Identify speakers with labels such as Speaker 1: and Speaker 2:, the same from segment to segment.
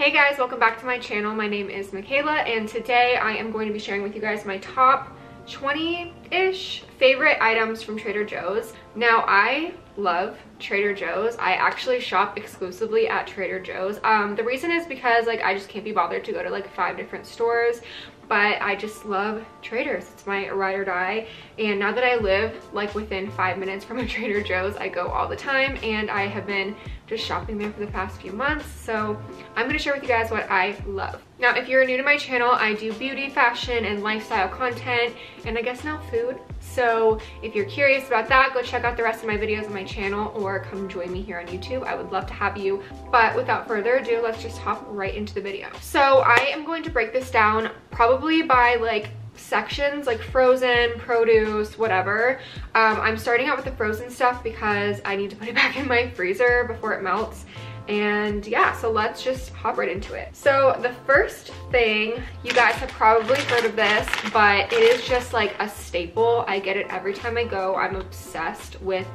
Speaker 1: Hey guys, welcome back to my channel. My name is Mikayla and today I am going to be sharing with you guys my top 20-ish favorite items from Trader Joe's. Now I love Trader Joe's. I actually shop exclusively at Trader Joe's. The reason is because I just can't be bothered to go to 5 different stores, but I just love Trader's. It's my ride or die. And now that I live within 5 minutes from a Trader Joe's, I go all the time and I have been just shopping there for the past few months. So I'm gonna share with you guys what I love. Now, if you're new to my channel, I do beauty, fashion, and lifestyle content, and I guess now food. So if you're curious about that, go check out the rest of my videos on my channel or come join me here on YouTube. I would love to have you. But without further ado, let's just hop right into the video. So I am going to break this down probably by sections, frozen, produce, whatever. I'm starting out with the frozen stuff because I need to put it back in my freezer before it melts. And yeah, so let's just hop right into it. So the first thing, you guys have probably heard of this, but it is just a staple. I get it every time I go. I'm obsessed with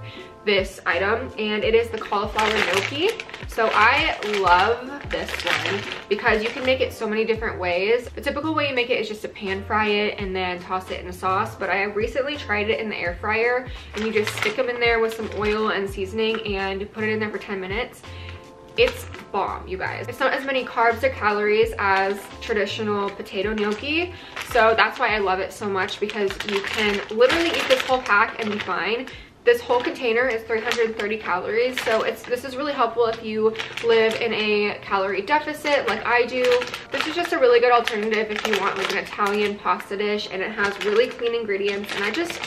Speaker 1: this item, and it is the cauliflower gnocchi. So I love this one because you can make it so many different ways. The typical way you make it is just to pan fry it and then toss it in a sauce, but I recently tried it in the air fryer, and you just stick them in there with some oil and seasoning and put it in there for 10 minutes. It's bomb, you guys. It's not as many carbs or calories as traditional potato gnocchi, so that's why I love it so much, because you can literally eat this whole pack and be fine. This whole container is 330 calories, so this is really helpful if you live in a calorie deficit like I do. This is just a really good alternative if you want an Italian pasta dish, and it has really clean ingredients, and I just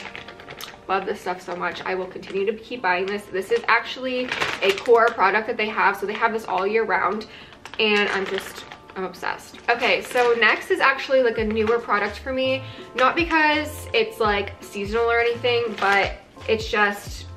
Speaker 1: love this stuff so much. I will continue to keep buying this. This is actually a core product that they have, so they have this all year round, and I'm obsessed. Okay, so next is actually a newer product for me, not because it's seasonal or anything, but it's just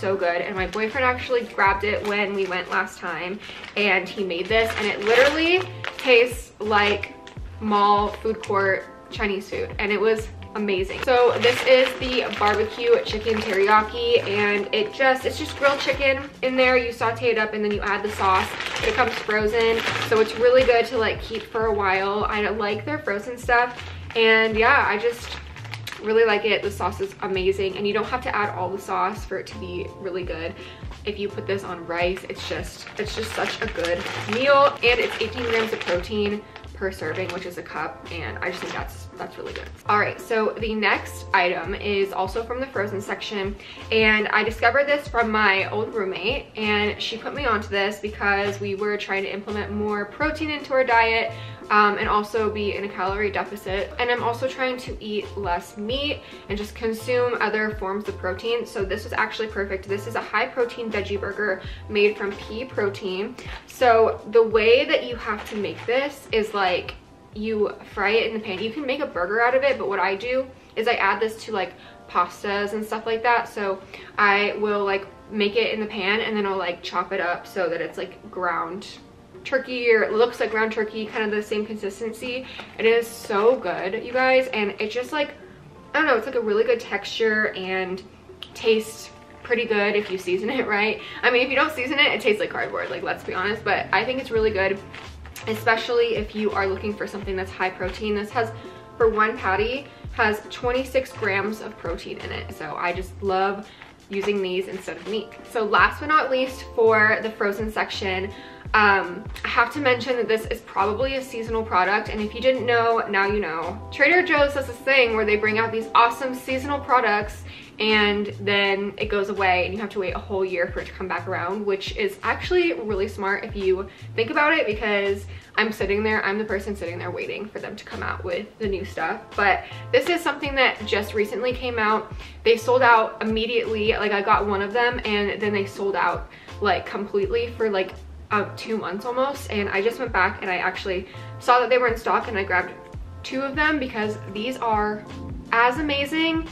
Speaker 1: so good. And my boyfriend actually grabbed it when we went last time, and he made this, and it literally tastes like mall food court Chinese food, and it was amazing. So this is the barbecue chicken teriyaki, and it's just grilled chicken in there. You saute it up and then you add the sauce. It comes frozen, so it's really good to keep for a while. I like their frozen stuff, and yeah, I just really like it. The sauce is amazing, and you don't have to add all the sauce for it to be really good. If you put this on rice, it's just such a good meal, and it's 18 grams of protein per serving, which is a cup, and I just think that's really good. All right, so the next item is also from the frozen section, and I discovered this from my old roommate, and she put me onto this because we were trying to implement more protein into our diet, and also be in a calorie deficit. And I'm also trying to eat less meat and just consume other forms of protein. So this was actually perfect. This is a high protein veggie burger made from pea protein. So the way that you have to make this is you fry it in the pan. You can make a burger out of it, but what I do is I add this to pastas and stuff like that. So I will make it in the pan, and then I'll chop it up so that it's ground turkey, or it looks like ground turkey, kind of the same consistency. It is so good, you guys, and it's just I don't know, it's a really good texture and tastes pretty good if you season it right. I mean, if you don't season it, it tastes like cardboard, let's be honest, but I think it's really good, especially if you are looking for something that's high protein. This has, for one patty, has 26 grams of protein in it, so I just love using these instead of meat. So last but not least, for the frozen section, I have to mention that this is probably a seasonal product, and if you didn't know, now you know. Trader Joe's does this thing where they bring out these awesome seasonal products, and then it goes away and you have to wait a whole year for it to come back around, which is actually really smart if you think about it, because I'm the person sitting there waiting for them to come out with the new stuff. But this is something that just recently came out. They sold out immediately. I got one of them, and then they sold out completely for 2 months almost, and I just went back and I actually saw that they were in stock, and I grabbed 2 of them because these are as amazing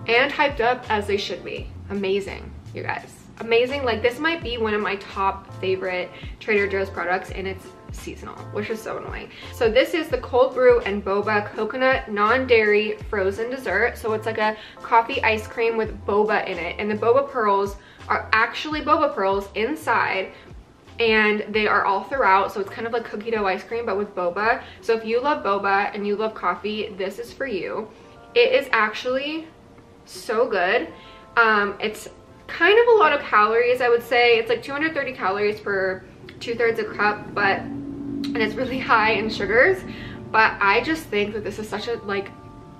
Speaker 1: and hyped up as they should be. Amazing, you guys. Amazing. This might be one of my top favorite Trader Joe's products, and it's seasonal, which is so annoying. So this is the cold brew and boba coconut non-dairy frozen dessert. So it's a coffee ice cream with boba in it, and the boba pearls are actually boba pearls inside, and they are all throughout, so it's kind of like cookie dough ice cream but with boba. So if you love boba and you love coffee, this is for you. It is actually so good. It's kind of a lot of calories, I would say. It's like 230 calories per 2/3 a cup, and it's really high in sugars, but I just think that this is such a like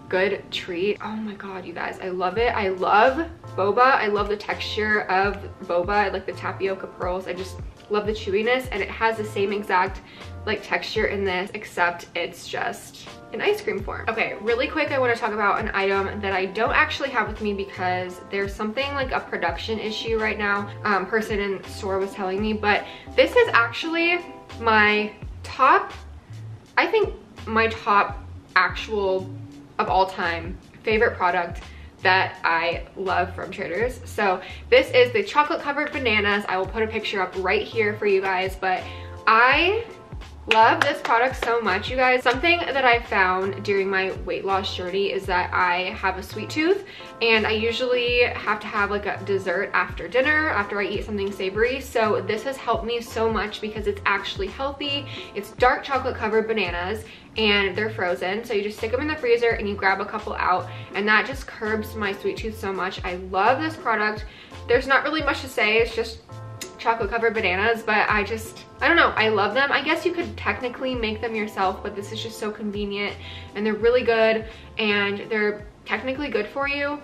Speaker 1: good treat. Oh my god, you guys, I love it. I love boba. I love the texture of boba. I like the tapioca pearls. I just love the chewiness, and it has the same exact like texture in this, except it's just in ice cream form. Okay, really quick, I want to talk about an item that I don't actually have with me because there's something like a production issue right now. Person in store was telling me, but this is actually my top, I think my top actual of all time favorite product that I love from Trader's. So this is the chocolate covered bananas. I will put a picture up right here for you guys, but I love this product so much, you guys. Something that I found during my weight loss journey is that I have a sweet tooth, and I usually have to have like a dessert after dinner, after I eat something savory. So this has helped me so much because it's actually healthy. It's dark chocolate covered bananas and they're frozen. So you just stick them in the freezer and you grab a couple out, and that just curbs my sweet tooth so much. I love this product. There's not really much to say. It's just chocolate covered bananas, but I don't know, I love them. I guess you could technically make them yourself, but this is just so convenient, and they're really good, and they're technically good for you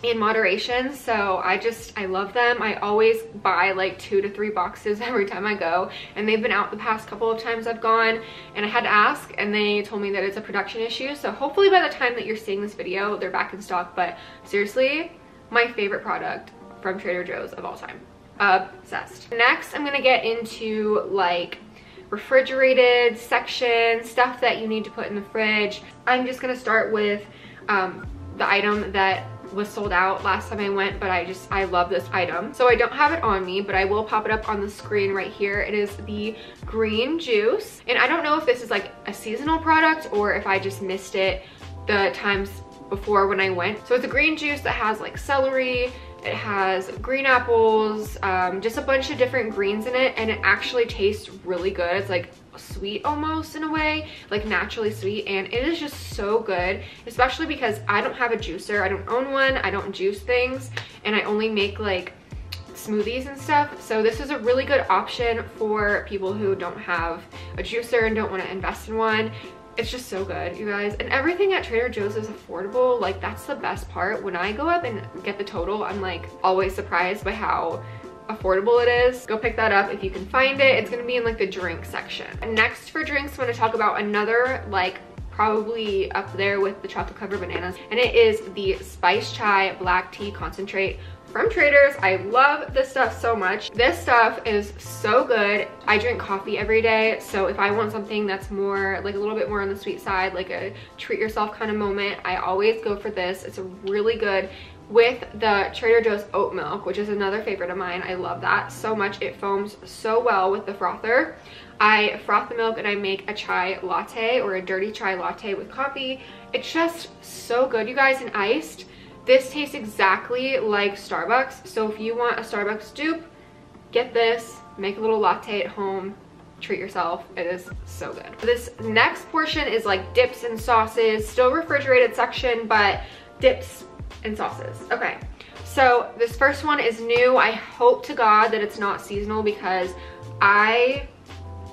Speaker 1: in moderation. So I love them. I always buy like 2 to 3 boxes every time I go, and they've been out the past couple of times I've gone, and I had to ask, and they told me that it's a production issue. So hopefully by the time that you're seeing this video, they're back in stock. But seriously, my favorite product from Trader Joe's of all time. Obsessed. Next, I'm gonna get into like refrigerated section, stuff that you need to put in the fridge. I'm just gonna start with the item that was sold out last time I went, but I love this item. So I don't have it on me, but I will pop it up on the screen right here. It is the green juice, and I don't know if this is like a seasonal product or if I just missed it the times before when I went. So it's a green juice that has like celery, it has green apples, just a bunch of different greens in it, and it actually tastes really good. It's like sweet almost in a way, like naturally sweet, and it is just so good, especially because I don't have a juicer. I don't own one. I don't juice things, and I only make like smoothies and stuff. So this is a really good option for people who don't have a juicer and don't want to invest in one. It's just so good, you guys. And everything at Trader Joe's is affordable. Like, that's the best part. When I go up and get the total, I'm like always surprised by how affordable it is. Go pick that up if you can find it. It's gonna be in like the drink section. Next for drinks, I'm gonna talk about another like probably up there with the chocolate covered bananas, and it is the Spice Chai Black Tea Concentrate from Trader's. I love this stuff so much. This stuff is so good. I drink coffee every day, so if I want something that's more like a little bit more on the sweet side, like a treat yourself kind of moment, I always go for this. It's a really good with the Trader Joe's Oat Milk, which is another favorite of mine. I love that so much. It foams so well with the frother. I froth the milk and I make a chai latte or a dirty chai latte with coffee. It's just so good, you guys, and iced. This tastes exactly like Starbucks. So if you want a Starbucks dupe, get this, make a little latte at home, treat yourself. It is so good. This next portion is like dips and sauces, still refrigerated section, but dips and sauces. Okay, so this first one is new. I hope to God that it's not seasonal because I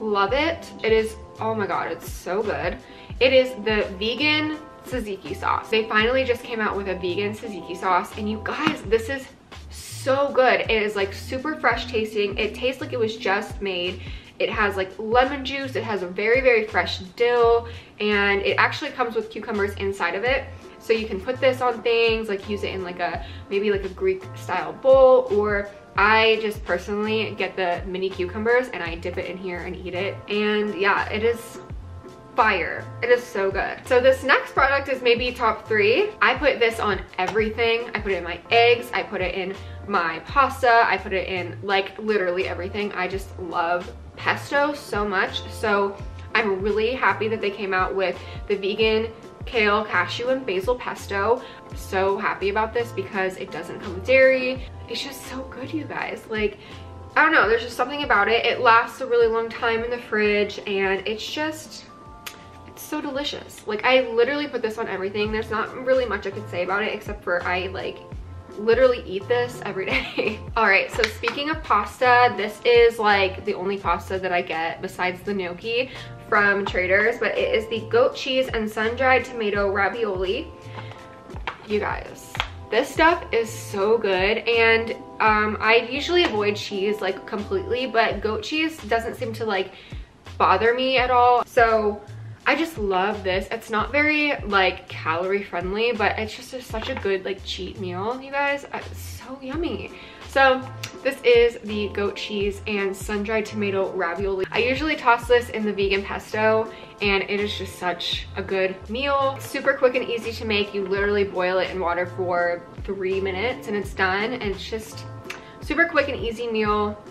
Speaker 1: love it. It is, oh my God, it's so good. It is the vegan tzatziki sauce. They finally just came out with a vegan tzatziki sauce, and you guys, this is so good. It is like super fresh tasting. It tastes like it was just made. It has like lemon juice. It has a very, very fresh dill, and it actually comes with cucumbers inside of it. So you can put this on things, like use it in like a, maybe like a Greek style bowl, or I just personally get the mini cucumbers and I dip it in here and eat it. And yeah, it is fire. It is so good. So this next product is maybe top 3. I put this on everything. I put it in my eggs. I put it in my pasta. I put it in like literally everything. I just love pesto so much. So I'm really happy that they came out with the vegan kale, cashew, and basil pesto. So happy about this because it doesn't come with dairy. It's just so good, you guys. Like, I don't know, there's just something about it. It lasts a really long time in the fridge, and it's so delicious. Like, I literally put this on everything. There's not really much I could say about it except for I like literally eat this every day. All right, so speaking of pasta, this is like the only pasta that I get besides the gnocchi from Trader's, but it is the goat cheese and sun-dried tomato ravioli. You guys, this stuff is so good, and I usually avoid cheese like completely, but goat cheese doesn't seem to like bother me at all. So I just love this. It's not very like calorie friendly, but it's just such a good like cheat meal, you guys. It's so yummy. So this is the goat cheese and sun-dried tomato ravioli. I usually toss this in the vegan pesto, and it is just such a good meal. Super quick and easy to make. You literally boil it in water for 3 minutes and it's done. And it's just super quick and easy meal.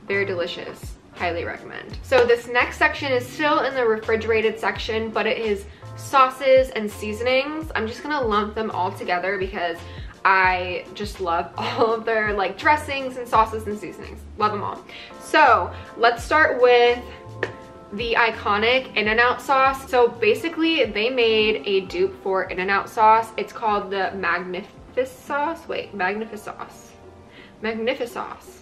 Speaker 1: Very delicious. Highly recommend. So this next section is still in the refrigerated section, but it is sauces and seasonings. I'm just gonna lump them all together because I just love all of their like dressings and sauces and seasonings. Love them all. So let's start with the iconic In-N-Out sauce. So basically they made a dupe for In-N-Out sauce. It's called the Magnificsauce. Wait, Magnificauce. Magnificauce.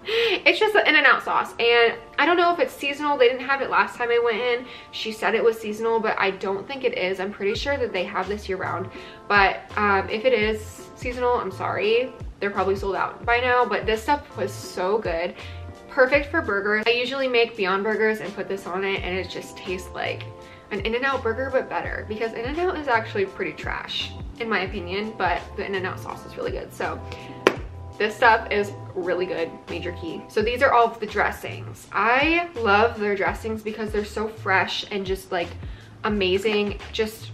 Speaker 1: It's just the In-N-Out sauce, and I don't know if it's seasonal. They didn't have it last time I went in. She said it was seasonal, but I don't think it is. I'm pretty sure that they have this year round, but if it is seasonal, I'm sorry. They're probably sold out by now, but this stuff was so good. Perfect for burgers. I usually make Beyond Burgers and put this on it, and it just tastes like an In-N-Out burger, but better, because In-N-Out is actually pretty trash in my opinion, but the In-N-Out sauce is really good. So this stuff is really good, major key. So these are all of the dressings. I love their dressings because they're so fresh and just like amazing, just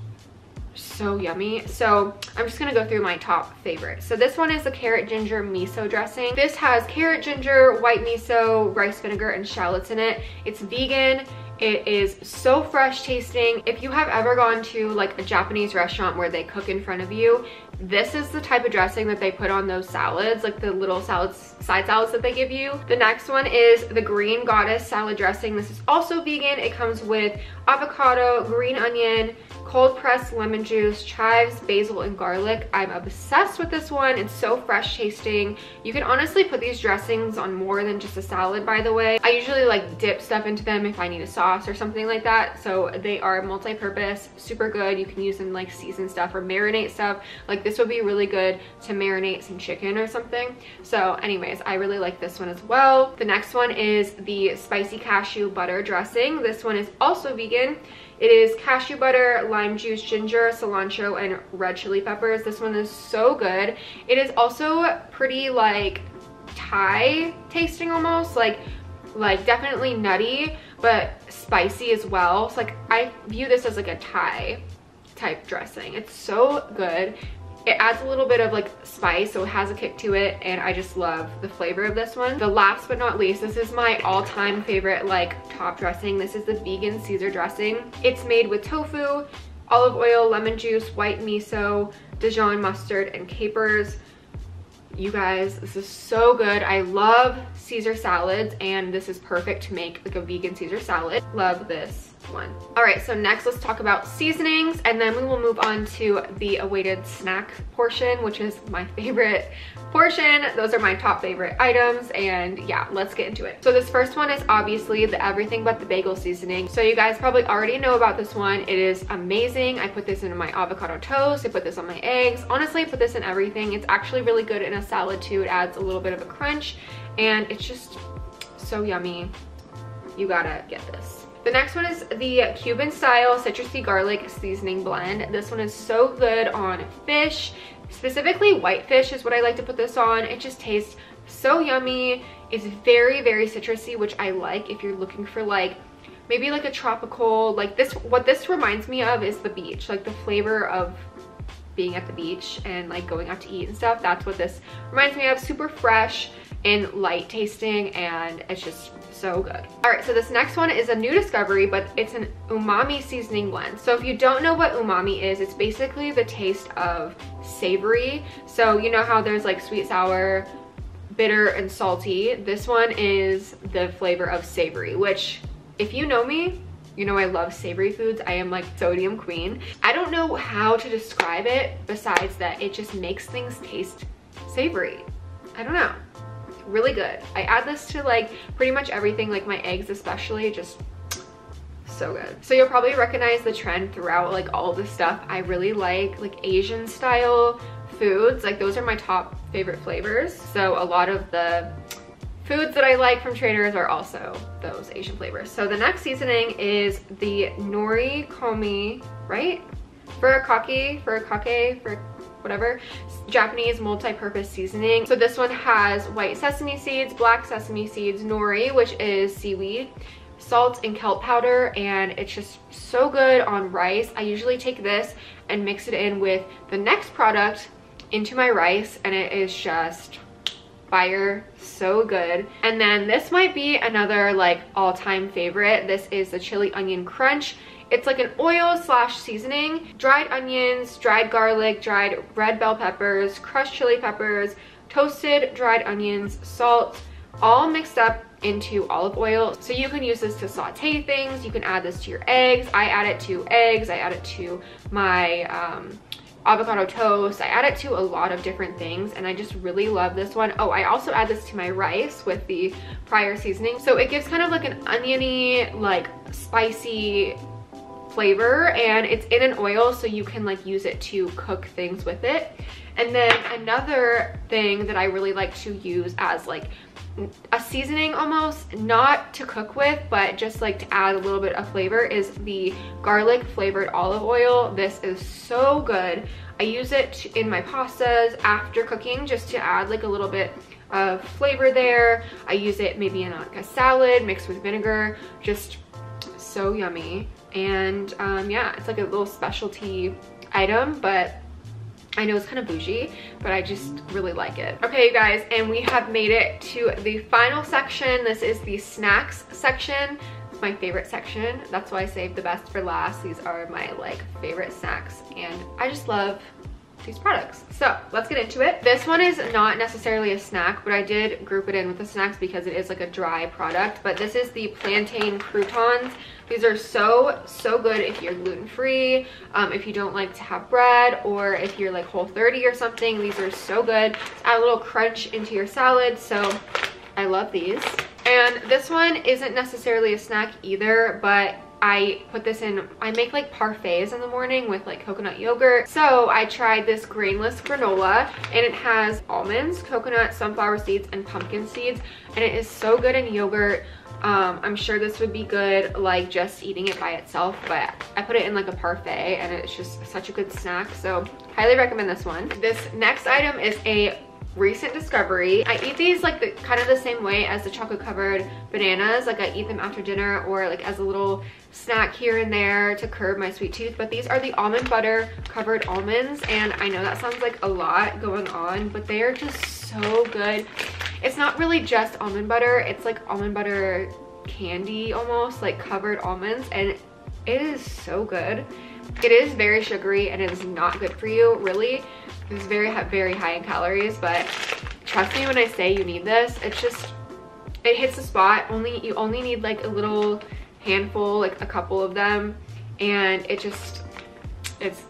Speaker 1: so yummy. So I'm just gonna go through my top favorites. So this one is the carrot ginger miso dressing. This has carrot ginger, white miso, rice vinegar, and shallots in it. It's vegan. It is so fresh tasting. If you have ever gone to like a Japanese restaurant where they cook in front of you, this is the type of dressing that they put on those salads, like the little salads, side salads that they give you. The next one is the Green Goddess salad dressing. This is also vegan. It comes with avocado, green onion, cold pressed lemon juice, chives, basil, and garlic. I'm obsessed with this one. It's so fresh tasting. You can honestly put these dressings on more than just a salad, by the way. I usually like dip stuff into them if I need a sauce or something like that. So they are multi-purpose, super good. You can use them like season stuff or marinate stuff. Like this would be really good to marinate some chicken or something. So anyways, I really like this one as well. The next one is the spicy cashew butter dressing. This one is also vegan. It is cashew butter, lime juice, ginger, cilantro, and red chili peppers. This one is so good. It is also pretty like Thai tasting almost, like definitely nutty, but spicy as well. So like I view this as like a Thai type dressing. It's so good. It adds a little bit of like spice, so it has a kick to it, and I just love the flavor of this one. The last but not least, this is my all-time favorite like top dressing. This is the vegan Caesar dressing. It's made with tofu, olive oil, lemon juice, white miso, Dijon mustard, and capers. You guys, this is so good. I love Caesar salads, and this is perfect to make like a vegan Caesar salad. Love this one. All right, so next let's talk about seasonings, and then we will move on to the awaited snack portion, which is my favorite portion. Those are my top favorite items, and yeah, let's get into it. So this first one is obviously the everything but the bagel seasoning. So you guys probably already know about this one. It is amazing. I put this in my avocado toast. I put this on my eggs. Honestly, I put this in everything. It's actually really good in a salad too. It adds a little bit of a crunch, and it's just so yummy. You gotta get this. The next one is the Cuban style citrusy garlic seasoning blend. This one is so good on fish, specifically white fish is what I like to put this on. It just tastes so yummy. It's very, very citrusy, which I like if you're looking for like maybe like a tropical, like this. What this reminds me of is the beach, like the flavor of being at the beach and like going out to eat and stuff. That's what this reminds me of. Super fresh and light tasting, and it's just so good. All right, so this next one is a new discovery, but it's an umami seasoning blend. So if you don't know what umami is, it's basically the taste of savory. So you know how there's like sweet, sour, bitter and salty. This one is the flavor of savory, which if you know me, you know I love savory foods. I am like sodium queen. I don't know how to describe it besides that it just makes things taste savory. I don't know. Really good. I add this to like pretty much everything, like my eggs especially, just so good. So you'll probably recognize the trend throughout like all this stuff. I really like Asian style foods. Like those are my top favorite flavors. So a lot of the foods that I like from Trader's are also those Asian flavors. So the next seasoning is the nori komi, right? Furikake, whatever, Japanese multi-purpose seasoning. So this one has white sesame seeds, black sesame seeds, nori, which is seaweed, salt and kelp powder, and it's just so good on rice. I usually take this and mix it in with the next product into my rice, and it is just fire, so good. And then this might be another like all-time favorite. This is the chili onion crunch. It's like an oil slash seasoning, dried onions, dried garlic, dried red bell peppers, crushed chili peppers, toasted dried onions, salt, all mixed up into olive oil. So you can use this to saute things. You can add this to your eggs. I add it to eggs. I add it to my avocado toast. I add it to a lot of different things, and I just really love this one. Oh, I also add this to my rice with the prior seasoning. So it gives kind of like an oniony, like spicy flavor, and it's in an oil, so you can like use it to cook things with it. And then another thing that I really like to use as like a seasoning almost, not to cook with, but just like to add a little bit of flavor, is the garlic flavored olive oil. This is so good. I use it in my pastas after cooking just to add like a little bit of flavor there. I use it maybe in like a salad mixed with vinegar, just so yummy. And yeah, it's like a little specialty item, but I know it's kind of bougie, but I just really like it. Okay, you guys, and we have made it to the final section. This is the snacks section. It's my favorite section. That's why I saved the best for last. These are my like favorite snacks, and I just love these products. So let's get into it. This one is not necessarily a snack, but I did group it in with the snacks because it is like a dry product. But this is the Plantain Croutons. These are so good if you're gluten-free, if you don't like to have bread, or if you're like Whole30 or something. These are so good. Add a little crunch into your salad, so I love these. And this one isn't necessarily a snack either, but I put this in, I make like parfaits in the morning with like coconut yogurt. So I tried this Grainless Granola, and it has almonds, coconut, sunflower seeds, and pumpkin seeds, and it is so good in yogurt. I'm sure this would be good like just eating it by itself, but I put it in like a parfait, and it's just such a good snack, so highly recommend this one. This next item is a recent discovery. I eat these like kind of the same way as the chocolate covered bananas. Like I eat them after dinner or like as a little snack here and there to curb my sweet tooth. But these are the almond butter covered almonds, and I know that sounds like a lot going on, but they are just so good. It's not really just almond butter, it's like almond butter candy almost, like covered almonds, and it is so good. It is very sugary and it is not good for you, really. It's very high in calories, but trust me when I say you need this. It's just, it hits the spot. You only need like a little handful, like a couple of them, and it's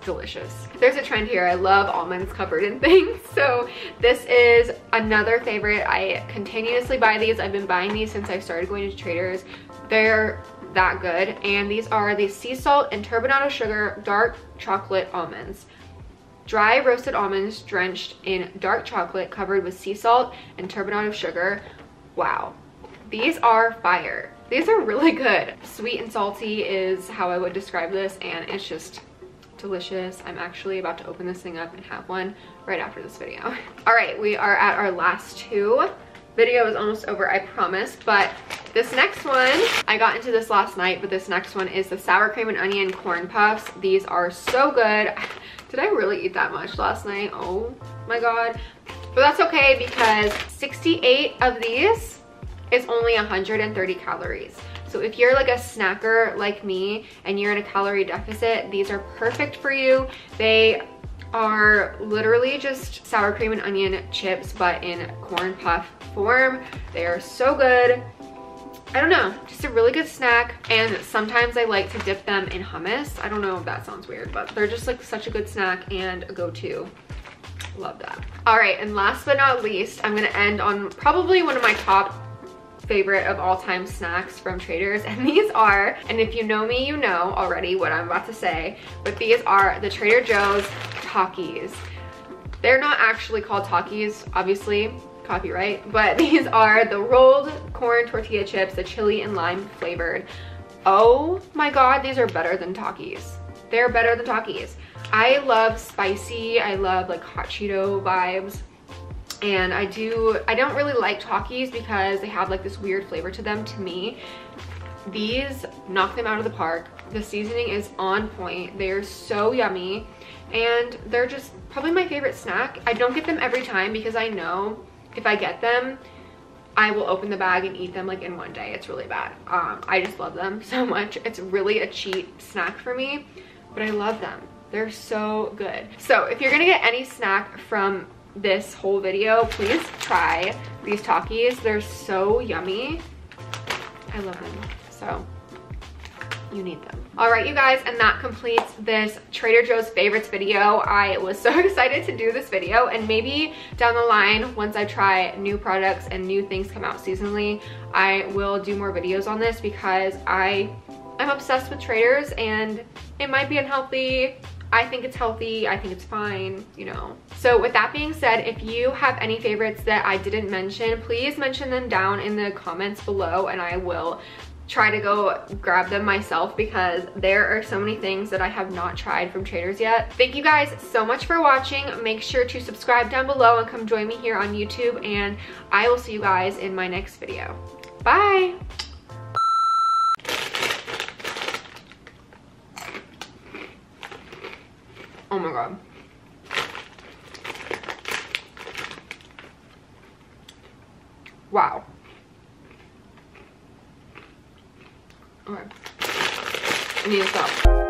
Speaker 1: delicious. There's a trend here. I love almonds covered in things, so this is another favorite. I continuously buy these. I've been buying these since I started going to Trader's. They're that good, and these are the sea salt and turbinado sugar dark chocolate almonds. Dry roasted almonds drenched in dark chocolate covered with sea salt and turbinado sugar. Wow, these are fire. These are really good. Sweet and salty is how I would describe this, and it's just delicious. I'm actually about to open this thing up and have one right after this video. All right, we are at our last two. Video is almost over, I promise, but this next one, I got into this last night, but this next one is the sour cream and onion corn puffs. These are so good. Did I really eat that much last night? Oh my god. But that's okay, because 68 of these is only 130 calories. So if you're like a snacker like me and you're in a calorie deficit, these are perfect for you. They are literally just sour cream and onion chips, but in corn puff form. They are so good. I don't know, just a really good snack. And sometimes I like to dip them in hummus. I don't know if that sounds weird, but they're just like such a good snack and a go-to. Love that. All right, and last but not least, I'm gonna end on probably one of my top favorite of all time snacks from Trader's, and these are, and if you know me, you know already what I'm about to say, but these are the Trader Joe's Takis. They're not actually called Takis, obviously, copyright, but these are the rolled corn tortilla chips, the chili and lime flavored. Oh my god, these are better than Takis. They're better than Takis. I love spicy, I love like hot Cheeto vibes. And I don't really like Takis because they have like this weird flavor to them to me. These knock them out of the park. The seasoning is on point. They're so yummy and they're just probably my favorite snack. I don't get them every time because I know if I get them, I will open the bag and eat them like in one day. It's really bad. I just love them so much. It's really a cheat snack for me, but I love them. They're so good. So if you're gonna get any snack from this whole video, please try these Takis. They're so yummy. I love them. So you need them. All right, you guys, and that completes this Trader Joe's favorites video. I was so excited to do this video, and maybe down the line, once I try new products and new things come out seasonally, I will do more videos on this because I'm obsessed with Trader's, and it might be unhealthy. I think it's healthy, I think it's fine, you know. So with that being said, if you have any favorites that I didn't mention, please mention them down in the comments below and I will try to go grab them myself because there are so many things that I have not tried from Trader's yet. Thank you guys so much for watching. Make sure to subscribe down below and come join me here on YouTube, and I will see you guys in my next video. Bye! Oh my god. Wow. Okay. I need to stop.